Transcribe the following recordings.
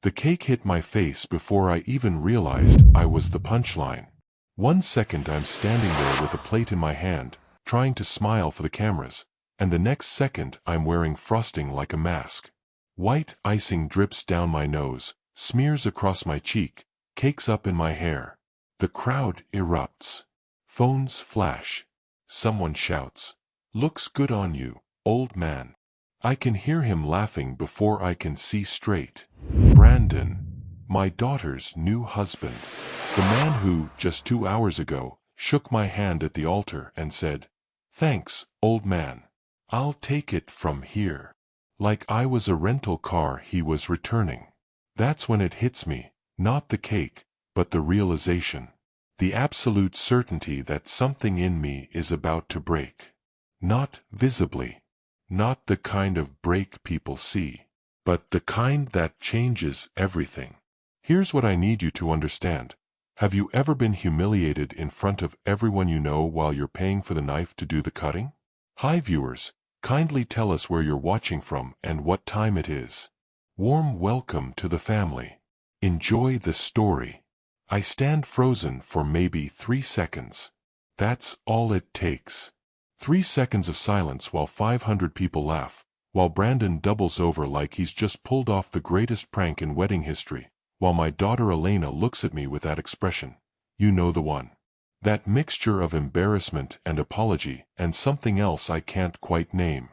The cake hit my face before I even realized I was the punchline. 1 second I'm standing there with a plate in my hand, trying to smile for the cameras, and the next second I'm wearing frosting like a mask. White icing drips down my nose, smears across my cheek, cakes up in my hair. The crowd erupts. Phones flash. Someone shouts, "Looks good on you, old man." I can hear him laughing before I can see straight. Brandon, my daughter's new husband. The man who, just 2 hours ago, shook my hand at the altar and said, "Thanks, old man. I'll take it from here." Like I was a rental car he was returning. That's when it hits me, not the cake, but the realization. The absolute certainty that something in me is about to break. Not visibly. Not the kind of break people see. But the kind that changes everything. Here's what I need you to understand. Have you ever been humiliated in front of everyone you know while you're paying for the knife to do the cutting? Hi viewers, kindly tell us where you're watching from and what time it is. Warm welcome to the family. Enjoy the story. I stand frozen for maybe 3 seconds. That's all it takes. 3 seconds of silence while 500 people laugh, while Brandon doubles over like he's just pulled off the greatest prank in wedding history, while my daughter Elena looks at me with that expression. You know the one. That mixture of embarrassment and apology and something else I can't quite name.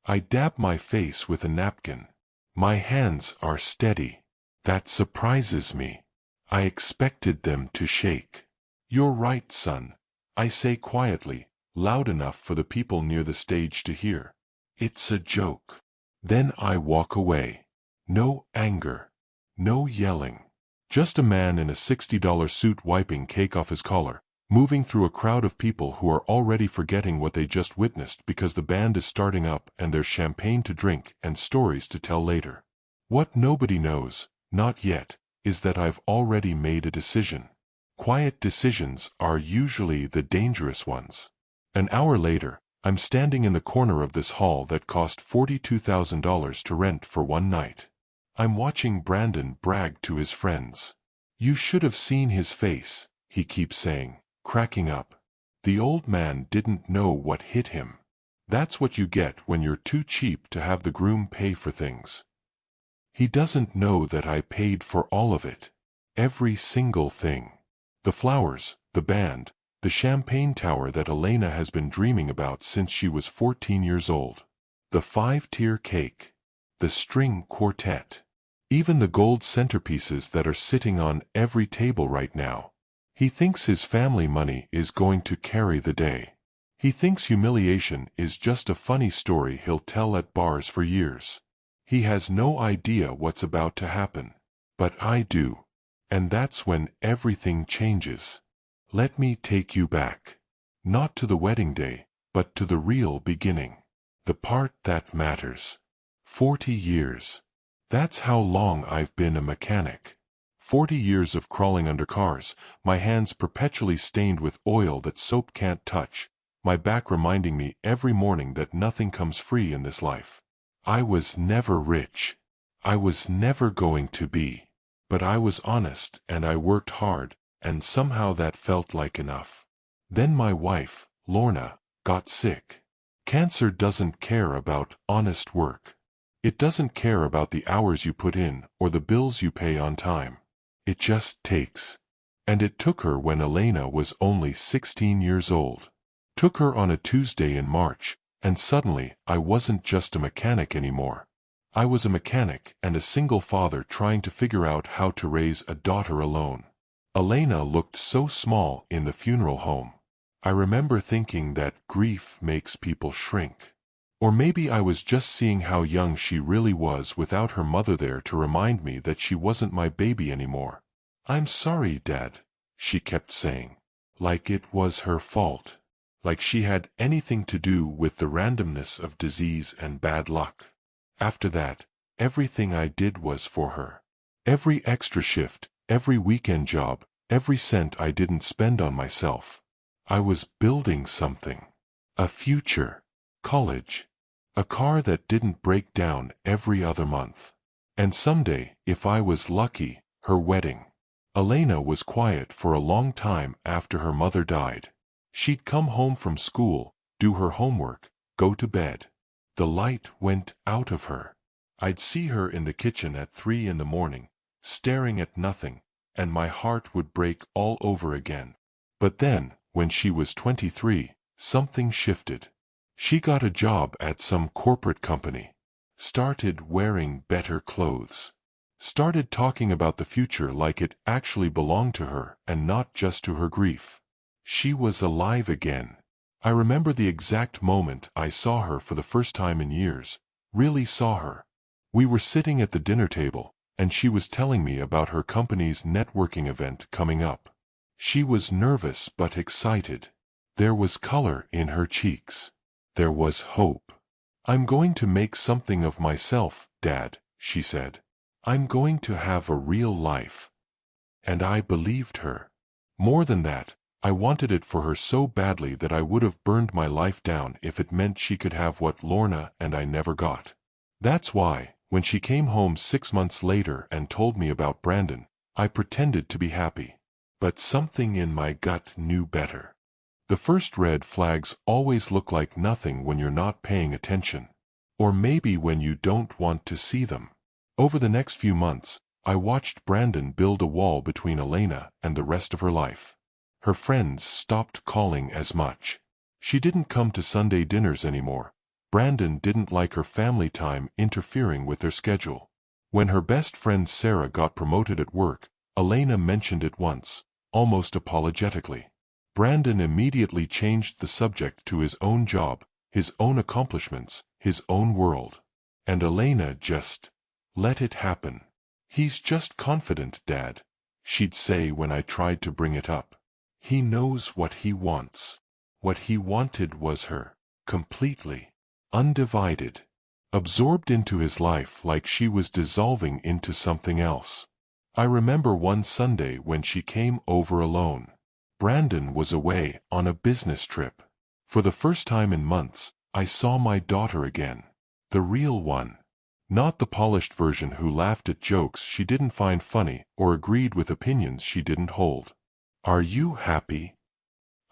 I dab my face with a napkin. My hands are steady. That surprises me. I expected them to shake. "You're right, son," I say quietly, loud enough for the people near the stage to hear. "It's a joke." Then I walk away. No anger. No yelling. Just a man in a $60 suit wiping cake off his collar, moving through a crowd of people who are already forgetting what they just witnessed because the band is starting up and there's champagne to drink and stories to tell later. What nobody knows, not yet, is that I've already made a decision. Quiet decisions are usually the dangerous ones. An hour later, I'm standing in the corner of this hall that cost $42,000 to rent for one night. I'm watching Brandon brag to his friends. "You should have seen his face," he keeps saying, cracking up. The old man didn't know what hit him. That's what you get when you're too cheap to have the groom pay for things. He doesn't know that I paid for all of it. Every single thing. The flowers, the band, the champagne tower that Elena has been dreaming about since she was 14 years old. The 5-tier cake. The string quartet. Even the gold centerpieces that are sitting on every table right now. He thinks his family money is going to carry the day. He thinks humiliation is just a funny story he'll tell at bars for years. He has no idea what's about to happen. But I do. And that's when everything changes. Let me take you back. Not to the wedding day, but to the real beginning. The part that matters. 40 years. That's how long I've been a mechanic. 40 years of crawling under cars, my hands perpetually stained with oil that soap can't touch, my back reminding me every morning that nothing comes free in this life. I was never rich. I was never going to be. But I was honest and I worked hard, and somehow that felt like enough. Then my wife, Lorna, got sick. Cancer doesn't care about honest work. It doesn't care about the hours you put in or the bills you pay on time. It just takes. And it took her when Elena was only 16 years old. Took her on a Tuesday in March, and suddenly I wasn't just a mechanic anymore. I was a mechanic and a single father trying to figure out how to raise a daughter alone. Elena looked so small in the funeral home. I remember thinking that grief makes people shrink. Or maybe I was just seeing how young she really was without her mother there to remind me that she wasn't my baby anymore. "I'm sorry, Dad," she kept saying. Like it was her fault. Like she had anything to do with the randomness of disease and bad luck. After that, everything I did was for her. Every extra shift, every weekend job, every cent I didn't spend on myself. I was building something. A future. College. A car that didn't break down every other month. And someday, if I was lucky, her wedding. Elena was quiet for a long time after her mother died. She'd come home from school, do her homework, go to bed. The light went out of her. I'd see her in the kitchen at 3 in the morning, staring at nothing, and my heart would break all over again. But then, when she was 23, something shifted. She got a job at some corporate company. Started wearing better clothes. Started talking about the future like it actually belonged to her and not just to her grief. She was alive again. I remember the exact moment I saw her for the first time in years, really saw her. We were sitting at the dinner table, and she was telling me about her company's networking event coming up. She was nervous but excited. There was color in her cheeks. There was hope. "I'm going to make something of myself, Dad," she said. "I'm going to have a real life." And I believed her. More than that, I wanted it for her so badly that I would have burned my life down if it meant she could have what Lorna and I never got. That's why, when she came home 6 months later and told me about Brandon, I pretended to be happy. But something in my gut knew better. The first red flags always look like nothing when you're not paying attention. Or maybe when you don't want to see them. Over the next few months, I watched Brandon build a wall between Elena and the rest of her life. Her friends stopped calling as much. She didn't come to Sunday dinners anymore. Brandon didn't like her family time interfering with their schedule. When her best friend Sarah got promoted at work, Elena mentioned it once, almost apologetically. Brandon immediately changed the subject to his own job, his own accomplishments, his own world. And Elena just let it happen. "He's just confident, Dad," she'd say when I tried to bring it up. "He knows what he wants." What he wanted was her, completely, undivided, absorbed into his life like she was dissolving into something else. I remember one Sunday when she came over alone. Brandon was away on a business trip. For the first time in months, I saw my daughter again. The real one. Not the polished version who laughed at jokes she didn't find funny or agreed with opinions she didn't hold. "Are you happy?"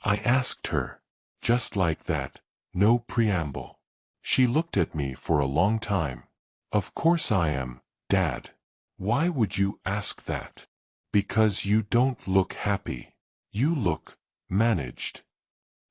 I asked her. Just like that, no preamble. She looked at me for a long time. "Of course I am, Dad." "Why would you ask that?" "Because you don't look happy. You look managed."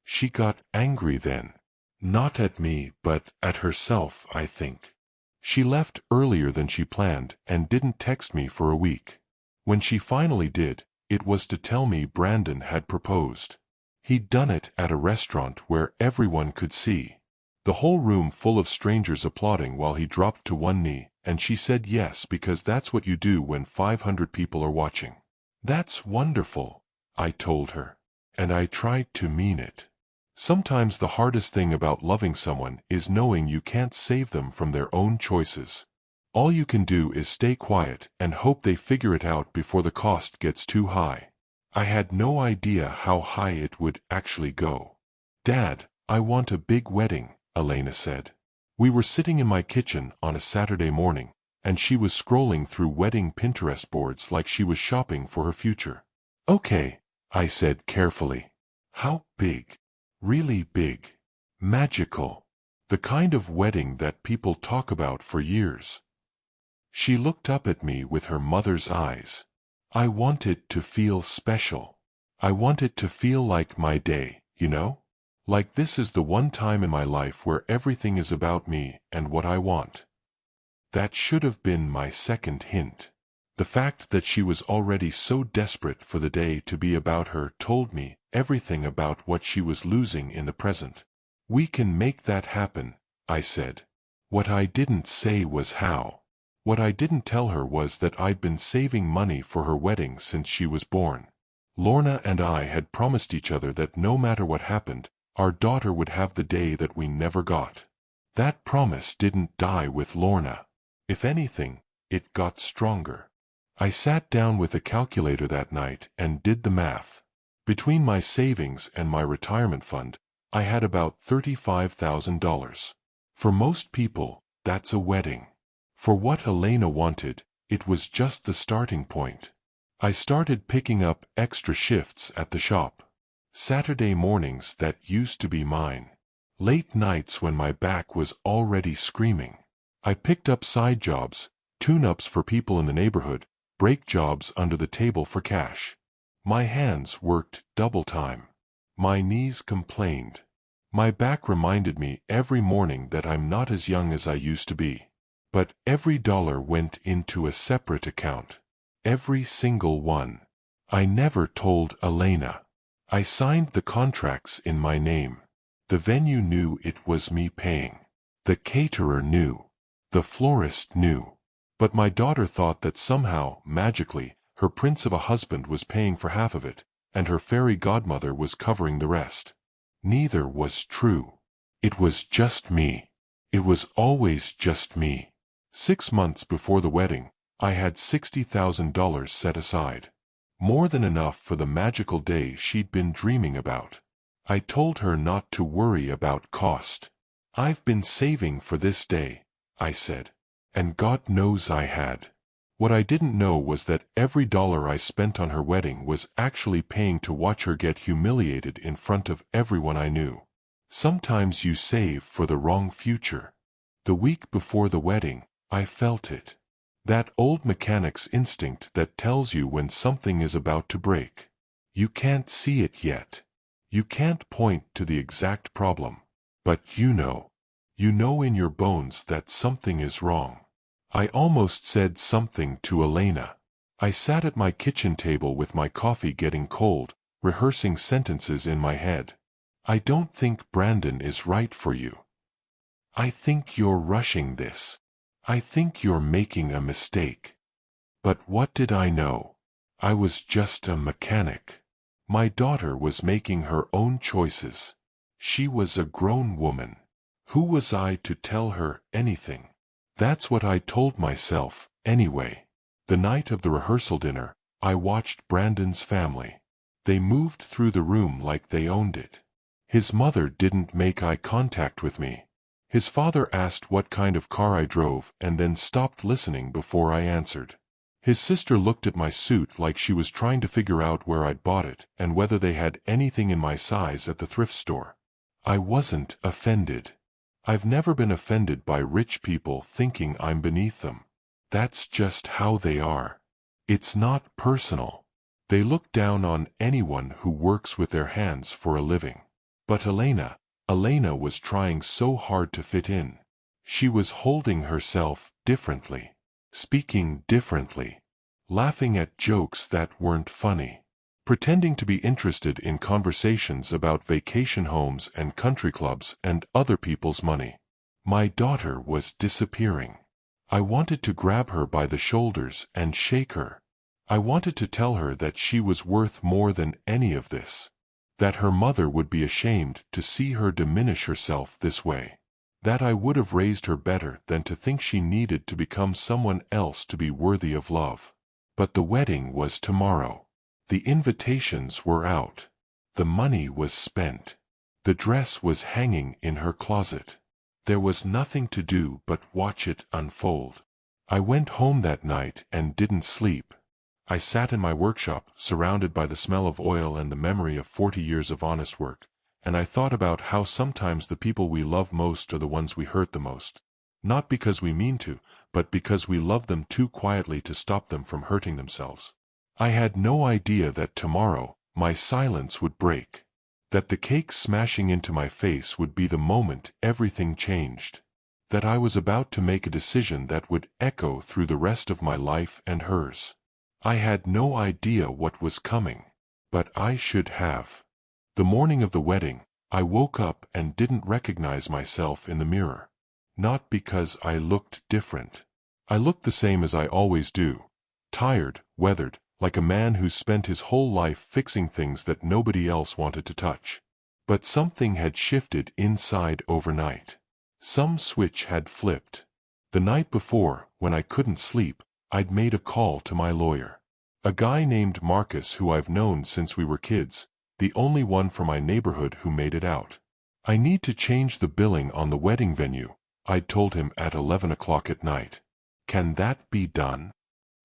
She got angry then. Not at me, but at herself, I think. She left earlier than she planned and didn't text me for a week. When she finally did, it was to tell me Brandon had proposed. He'd done it at a restaurant where everyone could see. The whole room full of strangers applauding while he dropped to one knee, and she said yes because that's what you do when 500 people are watching. "That's wonderful," I told her. And I tried to mean it. Sometimes the hardest thing about loving someone is knowing you can't save them from their own choices. All you can do is stay quiet and hope they figure it out before the cost gets too high. I had no idea how high it would actually go. "Dad, I want a big wedding," Elena said. We were sitting in my kitchen on a Saturday morning, and she was scrolling through wedding Pinterest boards like she was shopping for her future. "Okay," I said carefully. "How big?" "Really big. Magical. The kind of wedding that people talk about for years." She looked up at me with her mother's eyes. "I want it to feel special. I want it to feel like my day, you know? Like this is the one time in my life where everything is about me and what I want." That should have been my second hint. The fact that she was already so desperate for the day to be about her told me everything about what she was losing in the present. "We can make that happen," I said. What I didn't say was how. What I didn't tell her was that I'd been saving money for her wedding since she was born. Lorna and I had promised each other that no matter what happened, our daughter would have the day that we never got. That promise didn't die with Lorna. If anything, it got stronger. I sat down with a calculator that night and did the math. Between my savings and my retirement fund, I had about $35,000. For most people, that's a wedding. For what Elena wanted, it was just the starting point. I started picking up extra shifts at the shop. Saturday mornings that used to be mine. Late nights when my back was already screaming. I picked up side jobs, tune-ups for people in the neighborhood, break jobs under the table for cash. My hands worked double time. My knees complained. My back reminded me every morning that I'm not as young as I used to be. But every dollar went into a separate account. Every single one. I never told Elena. I signed the contracts in my name. The venue knew it was me paying. The caterer knew. The florist knew. But my daughter thought that somehow, magically, her prince of a husband was paying for half of it, and her fairy godmother was covering the rest. Neither was true. It was just me. It was always just me. 6 months before the wedding, I had $60,000 set aside. More than enough for the magical day she'd been dreaming about. I told her not to worry about cost. I've been saving for this day, I said. And God knows I had. What I didn't know was that every dollar I spent on her wedding was actually paying to watch her get humiliated in front of everyone I knew. Sometimes you save for the wrong future. The week before the wedding, I felt it. That old mechanic's instinct that tells you when something is about to break. You can't see it yet. You can't point to the exact problem. But you know in your bones that something is wrong. I almost said something to Elena. I sat at my kitchen table with my coffee getting cold, rehearsing sentences in my head. I don't think Brandon is right for you. I think you're rushing this. I think you're making a mistake. But what did I know? I was just a mechanic. My daughter was making her own choices. She was a grown woman. Who was I to tell her anything? That's what I told myself, anyway. The night of the rehearsal dinner, I watched Brandon's family. They moved through the room like they owned it. His mother didn't make eye contact with me. His father asked what kind of car I drove and then stopped listening before I answered. His sister looked at my suit like she was trying to figure out where I'd bought it and whether they had anything in my size at the thrift store. I wasn't offended. I've never been offended by rich people thinking I'm beneath them. That's just how they are. It's not personal. They look down on anyone who works with their hands for a living. But Elena was trying so hard to fit in. She was holding herself differently, speaking differently, laughing at jokes that weren't funny, pretending to be interested in conversations about vacation homes and country clubs and other people's money. My daughter was disappearing. I wanted to grab her by the shoulders and shake her. I wanted to tell her that she was worth more than any of this. That her mother would be ashamed to see her diminish herself this way. That I would have raised her better than to think she needed to become someone else to be worthy of love. But the wedding was tomorrow. The invitations were out. The money was spent. The dress was hanging in her closet. There was nothing to do but watch it unfold. I went home that night and didn't sleep. I sat in my workshop, surrounded by the smell of oil and the memory of 40 years of honest work, and I thought about how sometimes the people we love most are the ones we hurt the most. Not because we mean to, but because we love them too quietly to stop them from hurting themselves. I had no idea that tomorrow, my silence would break. That the cake smashing into my face would be the moment everything changed. That I was about to make a decision that would echo through the rest of my life and hers. I had no idea what was coming, but I should have. The morning of the wedding, I woke up and didn't recognize myself in the mirror. Not because I looked different. I looked the same as I always do. Tired, weathered, like a man who's spent his whole life fixing things that nobody else wanted to touch. But something had shifted inside overnight. Some switch had flipped. The night before, when I couldn't sleep, I'd made a call to my lawyer. A guy named Marcus who I've known since we were kids, the only one from my neighborhood who made it out. I need to change the billing on the wedding venue, I'd told him at 11 o'clock at night. Can that be done?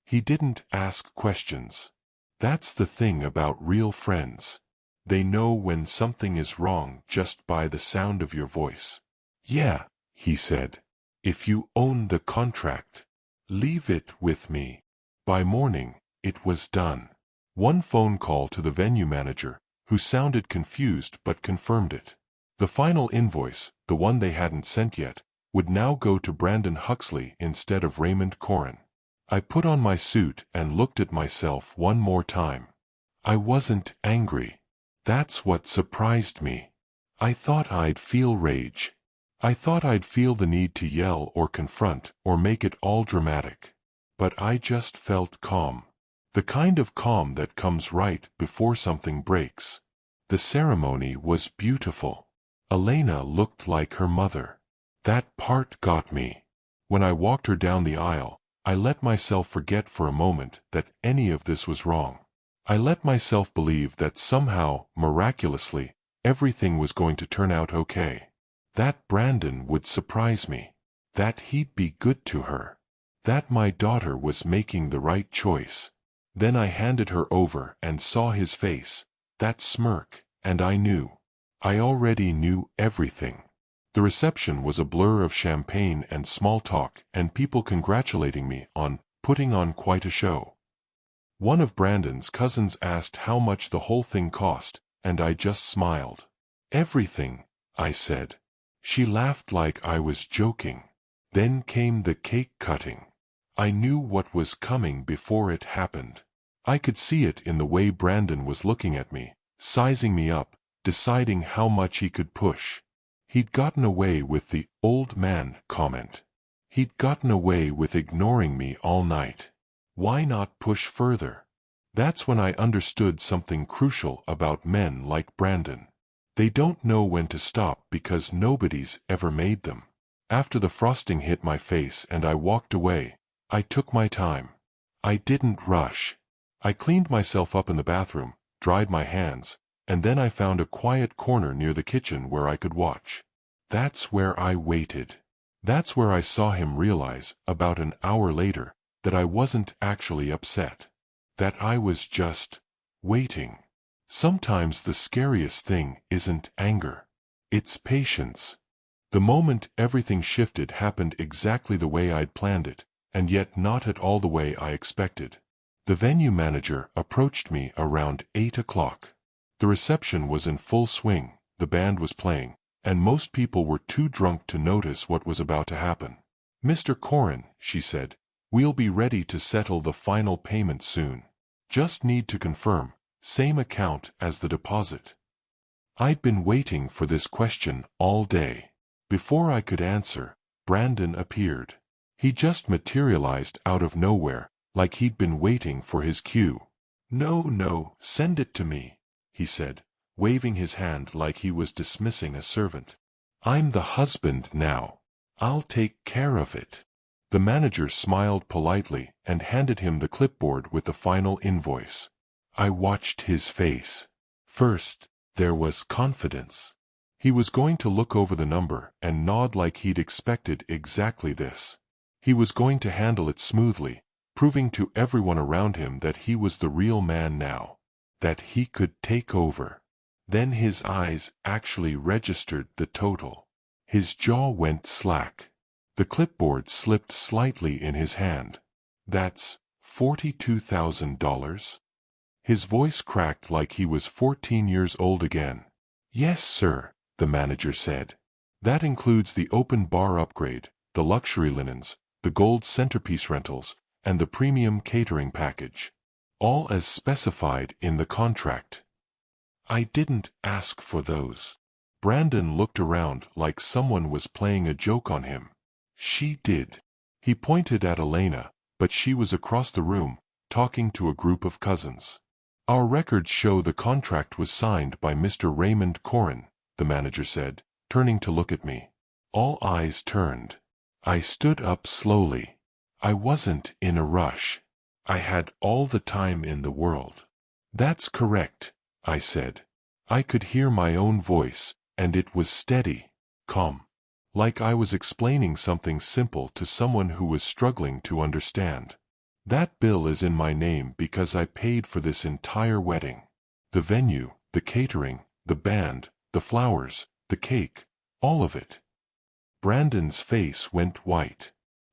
He didn't ask questions. That's the thing about real friends. They know when something is wrong just by the sound of your voice. Yeah, he said. If you own the contract, leave it with me. By morning, it was done. One phone call to the venue manager, who sounded confused but confirmed it. The final invoice, the one they hadn't sent yet, would now go to Brandon Huxley instead of Raymond Corrin. I put on my suit and looked at myself one more time. I wasn't angry. That's what surprised me. I thought I'd feel rage. I thought I'd feel the need to yell or confront or make it all dramatic. But I just felt calm. The kind of calm that comes right before something breaks. The ceremony was beautiful. Elena looked like her mother. That part got me. When I walked her down the aisle, I let myself forget for a moment that any of this was wrong. I let myself believe that somehow, miraculously, everything was going to turn out okay. That Brandon would surprise me. That he'd be good to her. That my daughter was making the right choice. Then I handed her over and saw his face, that smirk, and I knew. I already knew everything. The reception was a blur of champagne and small talk and people congratulating me on putting on quite a show. One of Brandon's cousins asked how much the whole thing cost, and I just smiled. Everything, I said. She laughed like I was joking. Then came the cake cutting. I knew what was coming before it happened. I could see it in the way Brandon was looking at me, sizing me up, deciding how much he could push. He'd gotten away with the old man comment. He'd gotten away with ignoring me all night. Why not push further? That's when I understood something crucial about men like Brandon. They don't know when to stop because nobody's ever made them. After the frosting hit my face and I walked away, I took my time. I didn't rush. I cleaned myself up in the bathroom, dried my hands, and then I found a quiet corner near the kitchen where I could watch. That's where I waited. That's where I saw him realize, about an hour later, that I wasn't actually upset. That I was just waiting. Sometimes the scariest thing isn't anger. It's patience. The moment everything shifted happened exactly the way I'd planned it, and yet not at all the way I expected. The venue manager approached me around 8 o'clock. The reception was in full swing, the band was playing, and most people were too drunk to notice what was about to happen. "Mr. Corrin," she said, "we'll be ready to settle the final payment soon. Just need to confirm, same account as the deposit." I'd been waiting for this question all day. Before I could answer, Brandon appeared. He just materialized out of nowhere, like he'd been waiting for his cue. No, send it to me," he said, waving his hand like he was dismissing a servant. "I'm the husband now. I'll take care of it." The manager smiled politely and handed him the clipboard with the final invoice. I watched his face. First, there was confidence. He was going to look over the number and nod like he'd expected exactly this. He was going to handle it smoothly, proving to everyone around him that he was the real man now, that he could take over. Then his eyes actually registered the total. His jaw went slack. The clipboard slipped slightly in his hand. "That's $42,000? His voice cracked like he was 14 years old again. "Yes, sir," the manager said. "That includes the open bar upgrade, the luxury linens, the gold centerpiece rentals, and the premium catering package. All as specified in the contract." "I didn't ask for those." Brandon looked around like someone was playing a joke on him. "She did." He pointed at Elena, but she was across the room, talking to a group of cousins. "Our records show the contract was signed by Mr. Raymond Corrin," the manager said, turning to look at me. All eyes turned. I stood up slowly. I wasn't in a rush. I had all the time in the world. "That's correct," I said. I could hear my own voice, and it was steady, calm. like I was explaining something simple to someone who was struggling to understand. That bill is in my name because I paid for this entire wedding. The venue, the catering, the band, the flowers, the cake, all of it. Brandon's face went white.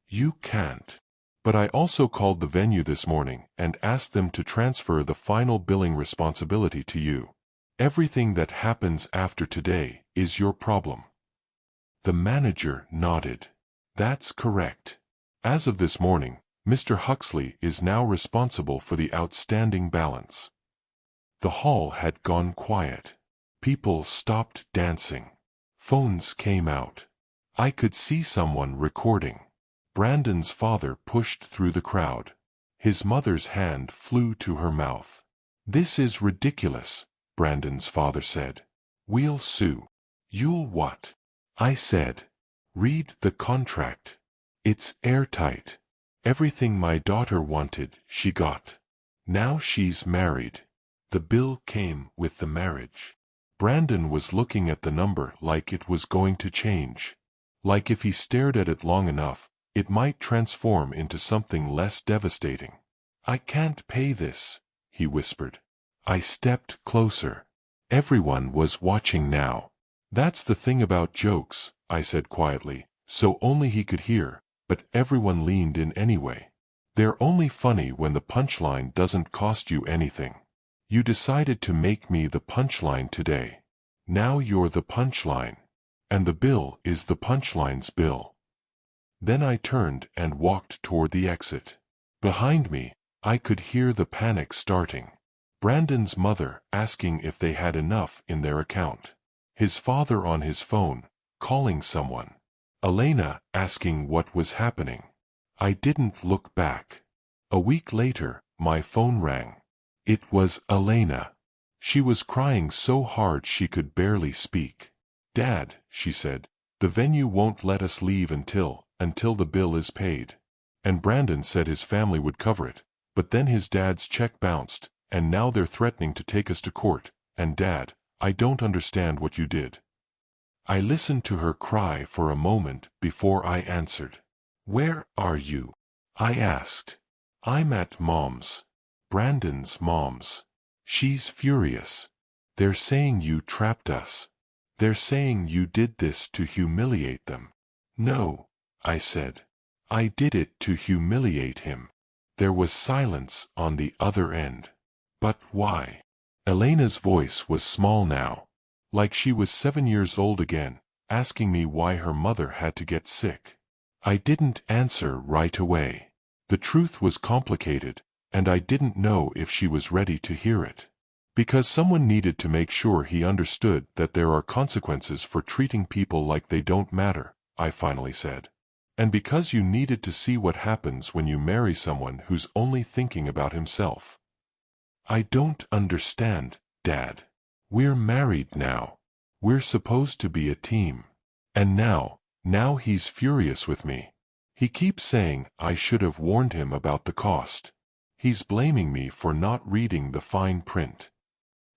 You can't. But I also called the venue this morning and asked them to transfer the final billing responsibility to you. Everything that happens after today is your problem. The manager nodded. That's correct. As of this morning, Mr. Huxley is now responsible for the outstanding balance. The hall had gone quiet. People stopped dancing. Phones came out. I could see someone recording. Brandon's father pushed through the crowd. His mother's hand flew to her mouth. This is ridiculous, Brandon's father said. We'll sue. You'll what? I said. Read the contract. It's airtight. Everything my daughter wanted, she got. Now she's married. The bill came with the marriage. Brandon was looking at the number like it was going to change. Like if he stared at it long enough, it might transform into something less devastating. I can't pay this, he whispered. I stepped closer. Everyone was watching now. That's the thing about jokes, I said quietly, so only he could hear, but everyone leaned in anyway. They're only funny when the punchline doesn't cost you anything. You decided to make me the punchline today. Now you're the punchline. And the bill is the punchline's bill. Then I turned and walked toward the exit. Behind me, I could hear the panic starting. Brandon's mother asking if they had enough in their account. His father on his phone, calling someone. Elena asking what was happening. I didn't look back. A week later, my phone rang. It was Elena. She was crying so hard she could barely speak. Dad, she said, the venue won't let us leave until the bill is paid. And Brandon said his family would cover it, but then his dad's check bounced, and now they're threatening to take us to court, and Dad, I don't understand what you did. I listened to her cry for a moment before I answered. Where are you? I asked. I'm at Mom's. Brandon's mom's. She's furious. They're saying you trapped us. They're saying you did this to humiliate them. No, I said. I did it to humiliate him. There was silence on the other end. But why? Elena's voice was small now, like she was 7 years old again, asking me why her mother had to get sick. I didn't answer right away. The truth was complicated, and I didn't know if she was ready to hear it. Because someone needed to make sure he understood that there are consequences for treating people like they don't matter, I finally said. And because you needed to see what happens when you marry someone who's only thinking about himself. I don't understand, Dad. We're married now. We're supposed to be a team. And now he's furious with me. He keeps saying I should have warned him about the cost. He's blaming me for not reading the fine print.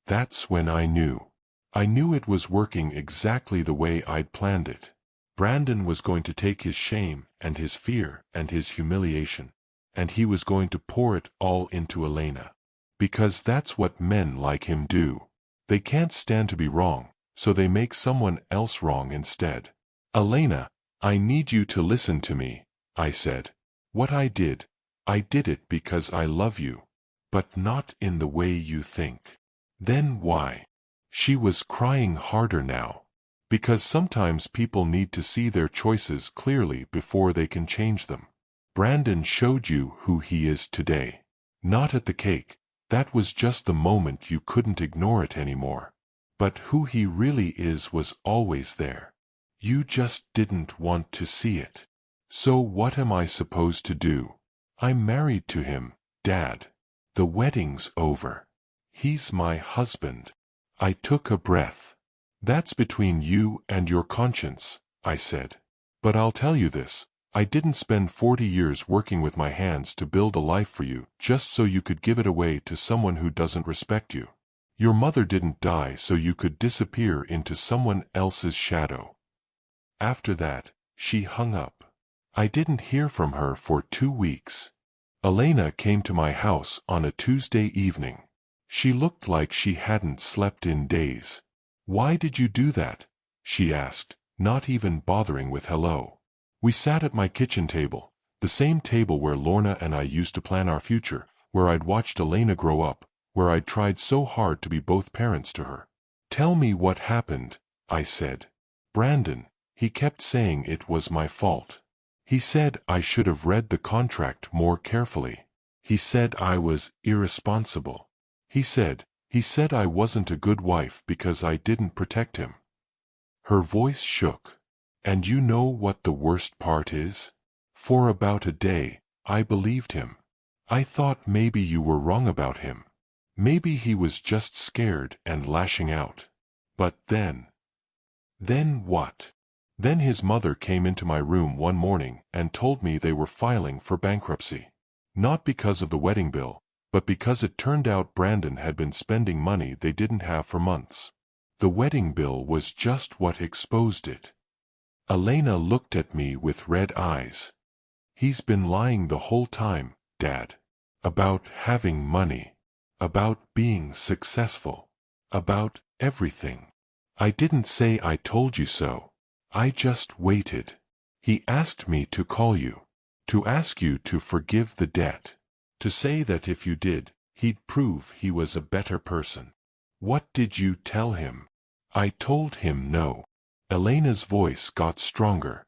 That's when I knew. I knew it was working exactly the way I'd planned it. Brandon was going to take his shame and his fear and his humiliation, and he was going to pour it all into Elena. Because that's what men like him do. They can't stand to be wrong, so they make someone else wrong instead. Elena, I need you to listen to me, I said. What I did it because I love you. But not in the way you think. Then why? She was crying harder now. Because sometimes people need to see their choices clearly before they can change them. Brandon showed you who he is today. Not at the cake. That was just the moment you couldn't ignore it anymore. But who he really is was always there. You just didn't want to see it. So what am I supposed to do? I'm married to him, Dad. The wedding's over. He's my husband. I took a breath. That's between you and your conscience, I said. But I'll tell you this, I didn't spend 40 years working with my hands to build a life for you just so you could give it away to someone who doesn't respect you. Your mother didn't die so you could disappear into someone else's shadow. after that, she hung up. I didn't hear from her for 2 weeks. Elena came to my house on a Tuesday evening. She looked like she hadn't slept in days. "Why did you do that?" she asked, not even bothering with hello. We sat at my kitchen table, the same table where Lorna and I used to plan our future, where I'd watched Elena grow up, where I'd tried so hard to be both parents to her. "Tell me what happened," I said. "Brandon, he kept saying it was my fault. He said I should have read the contract more carefully. He said I was irresponsible. He said I wasn't a good wife because I didn't protect him." Her voice shook. "And you know what the worst part is? For about a day, I believed him. I thought maybe you were wrong about him. Maybe he was just scared and lashing out. But then what? Then his mother came into my room one morning and told me they were filing for bankruptcy. Not because of the wedding bill, but because it turned out Brandon had been spending money they didn't have for months. The wedding bill was just what exposed it." Elena looked at me with red eyes. "He's been lying the whole time, Dad. About having money. About being successful. About everything. I didn't say I told you so. I just waited. He asked me to call you. To ask you to forgive the debt. To say that if you did, he'd prove he was a better person." "What did you tell him?" "I told him no." Elena's voice got stronger.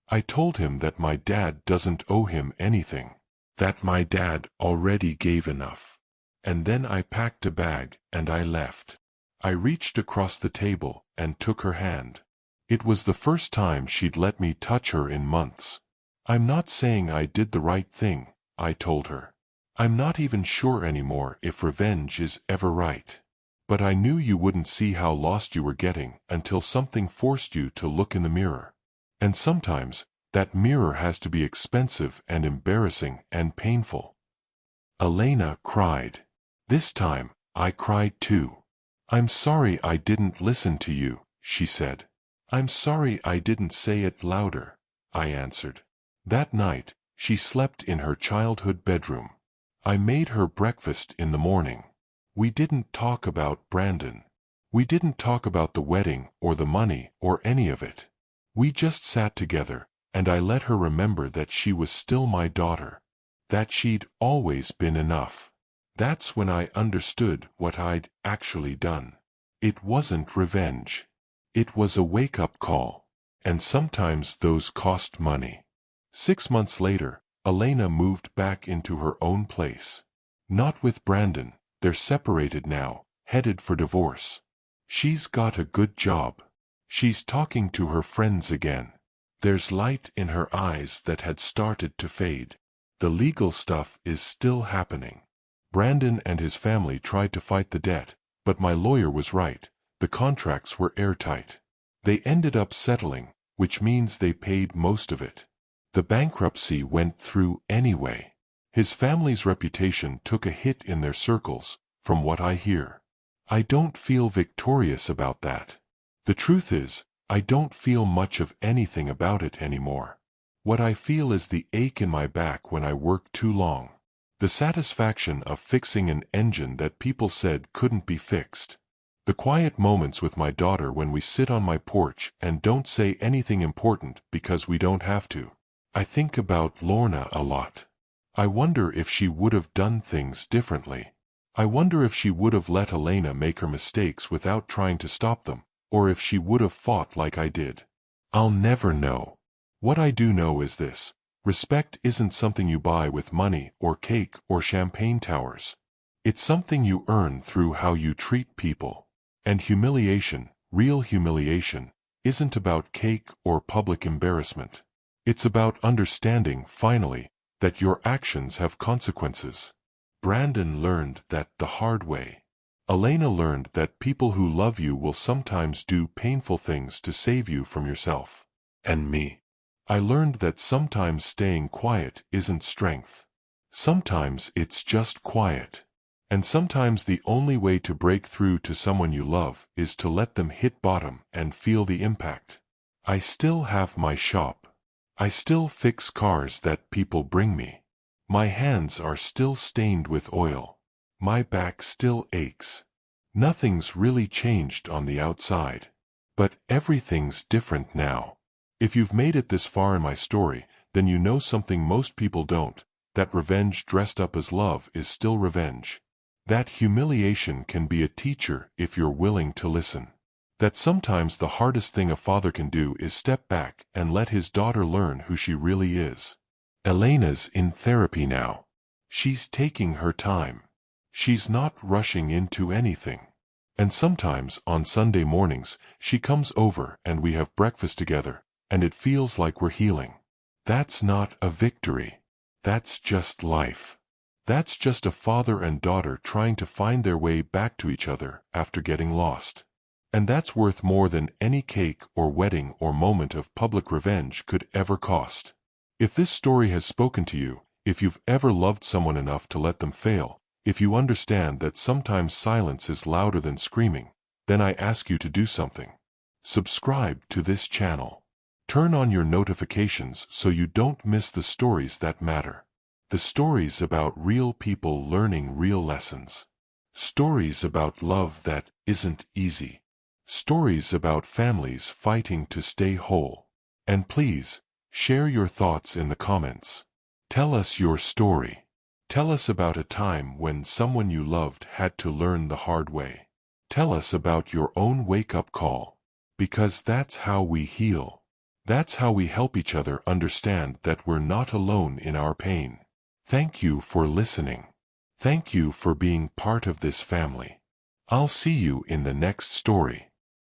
"I told him that my dad doesn't owe him anything. That my dad already gave enough. And then I packed a bag and I left." I reached across the table and took her hand. It was the first time she'd let me touch her in months. "I'm not saying I did the right thing," I told her. "I'm not even sure anymore if revenge is ever right. But I knew you wouldn't see how lost you were getting until something forced you to look in the mirror. And sometimes, that mirror has to be expensive and embarrassing and painful." Elena cried. This time, I cried too. "I'm sorry I didn't listen to you," she said. "I'm sorry I didn't say it louder," I answered. That night, she slept in her childhood bedroom. I made her breakfast in the morning. We didn't talk about Brandon. We didn't talk about the wedding or the money or any of it. We just sat together, and I let her remember that she was still my daughter. That she'd always been enough. That's when I understood what I'd actually done. It wasn't revenge. It was a wake-up call. And sometimes those cost money. 6 months later, Elena moved back into her own place. Not with Brandon. They're separated now, headed for divorce. She's got a good job. She's talking to her friends again. There's light in her eyes that had started to fade. The legal stuff is still happening. Brandon and his family tried to fight the debt, but my lawyer was right. The contracts were airtight. They ended up settling, which means they paid most of it. The bankruptcy went through anyway. His family's reputation took a hit in their circles, from what I hear. I don't feel victorious about that. The truth is, I don't feel much of anything about it anymore. What I feel is the ache in my back when I work too long. The satisfaction of fixing an engine that people said couldn't be fixed. The quiet moments with my daughter when we sit on my porch and don't say anything important because we don't have to. I think about Lorna a lot. I wonder if she would have done things differently. I wonder if she would have let Elena make her mistakes without trying to stop them, or if she would have fought like I did. I'll never know. What I do know is this: respect isn't something you buy with money or cake or champagne towers. It's something you earn through how you treat people. And humiliation, real humiliation, isn't about cake or public embarrassment. It's about understanding, finally, that your actions have consequences. Brandon learned that the hard way. Elena learned that people who love you will sometimes do painful things to save you from yourself. And me. I learned that sometimes staying quiet isn't strength. Sometimes it's just quiet. And sometimes the only way to break through to someone you love is to let them hit bottom and feel the impact. I still have my shop. I still fix cars that people bring me. My hands are still stained with oil. My back still aches. Nothing's really changed on the outside. But everything's different now. If you've made it this far in my story, then you know something most people don't, that revenge dressed up as love is still revenge. That humiliation can be a teacher if you're willing to listen. That sometimes the hardest thing a father can do is step back and let his daughter learn who she really is. Elena's in therapy now. She's taking her time. She's not rushing into anything. And sometimes, on Sunday mornings, she comes over and we have breakfast together, and it feels like we're healing. That's not a victory. That's just life. That's just a father and daughter trying to find their way back to each other after getting lost. And that's worth more than any cake or wedding or moment of public revenge could ever cost. If this story has spoken to you, if you've ever loved someone enough to let them fail, if you understand that sometimes silence is louder than screaming, then I ask you to do something. Subscribe to this channel. Turn on your notifications so you don't miss the stories that matter. The stories about real people learning real lessons. Stories about love that isn't easy. Stories about families fighting to stay whole. And please, share your thoughts in the comments. Tell us your story. Tell us about a time when someone you loved had to learn the hard way. Tell us about your own wake-up call. Because that's how we heal. That's how we help each other understand that we're not alone in our pain. Thank you for listening. Thank you for being part of this family. I'll see you in the next story.